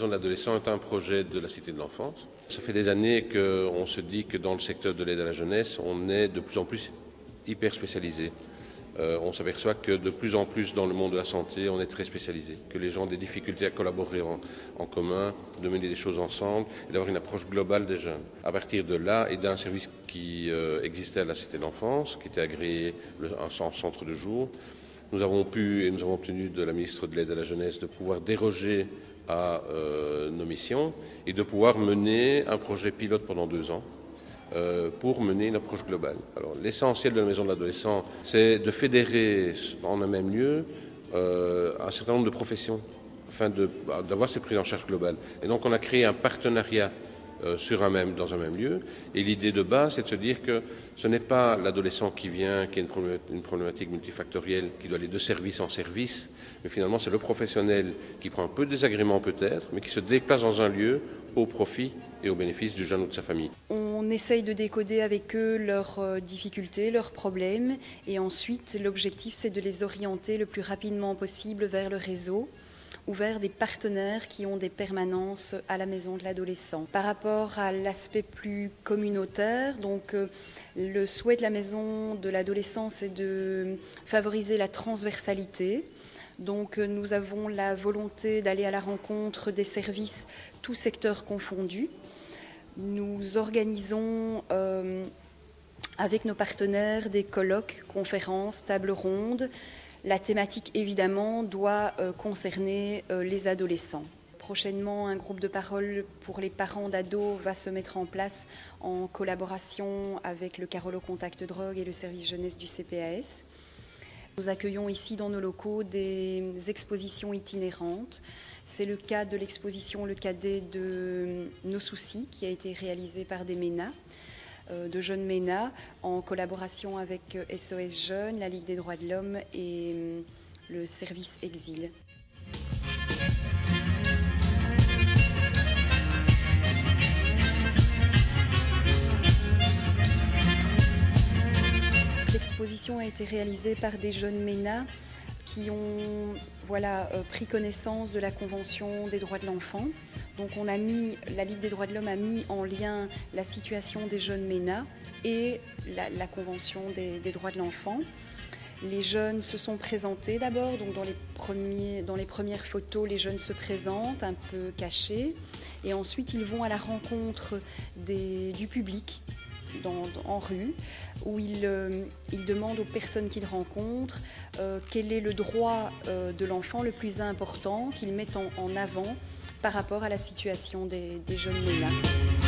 de l'adolescent est un projet de la Cité de l'enfance. Ça fait des années qu'on se dit que dans le secteur de l'aide à la jeunesse, on est de plus en plus hyper spécialisé. On s'aperçoit que de plus en plus dans le monde de la santé, on est très spécialisé, que les gens ont des difficultés à collaborer en commun, de mener des choses ensemble et d'avoir une approche globale des jeunes. À partir de là et d'un service qui existait à la Cité de l'enfance, qui était agréé un centre de jour, nous avons pu et nous avons obtenu de la ministre de l'Aide à la jeunesse de pouvoir déroger à nos missions et de pouvoir mener un projet pilote pendant 2 ans. Pour mener une approche globale. Alors, l'essentiel de la maison de l'adolescent, c'est de fédérer en un même lieu un certain nombre de professions afin d'avoir cette prise en charge globale. Et donc, on a créé un partenariat dans un même lieu. Et l'idée de base, c'est de se dire que ce n'est pas l'adolescent qui vient, qui a une problématique multifactorielle, qui doit aller de service en service, mais finalement, c'est le professionnel qui prend un peu de désagrément peut-être, mais qui se déplace dans un lieu au profit et au bénéfice du jeune ou de sa famille. On essaye de décoder avec eux leurs difficultés, leurs problèmes, et ensuite l'objectif c'est de les orienter le plus rapidement possible vers le réseau ou vers des partenaires qui ont des permanences à la maison de l'adolescent. Par rapport à l'aspect plus communautaire, donc le souhait de la maison de l'adolescent c'est de favoriser la transversalité. Donc nous avons la volonté d'aller à la rencontre des services, tous secteurs confondus. Nous organisons avec nos partenaires des colloques, conférences, tables rondes. La thématique évidemment doit concerner les adolescents. Prochainement, un groupe de parole pour les parents d'ados va se mettre en place en collaboration avec le Carolo Contact Drogue et le service jeunesse du CPAS. Nous accueillons ici dans nos locaux des expositions itinérantes. C'est le cas de l'exposition Le Cadet de Nos Soucis qui a été réalisée par des MENA, de jeunes MENA, en collaboration avec SOS Jeunes, la Ligue des droits de l'homme et le service Exil. L'exposition a été réalisée par des jeunes MENA qui ont pris connaissance de la Convention des droits de l'enfant. Donc la Ligue des droits de l'homme a mis en lien la situation des jeunes MENA et la Convention des droits de l'enfant. Les jeunes se sont présentés d'abord, donc dans les premières photos, les jeunes se présentent un peu cachés et ensuite ils vont à la rencontre du public en rue, où ils demandent aux personnes qu'ils rencontrent quel est le droit de l'enfant le plus important qu'ils mettent en avant par rapport à la situation des jeunes MENA.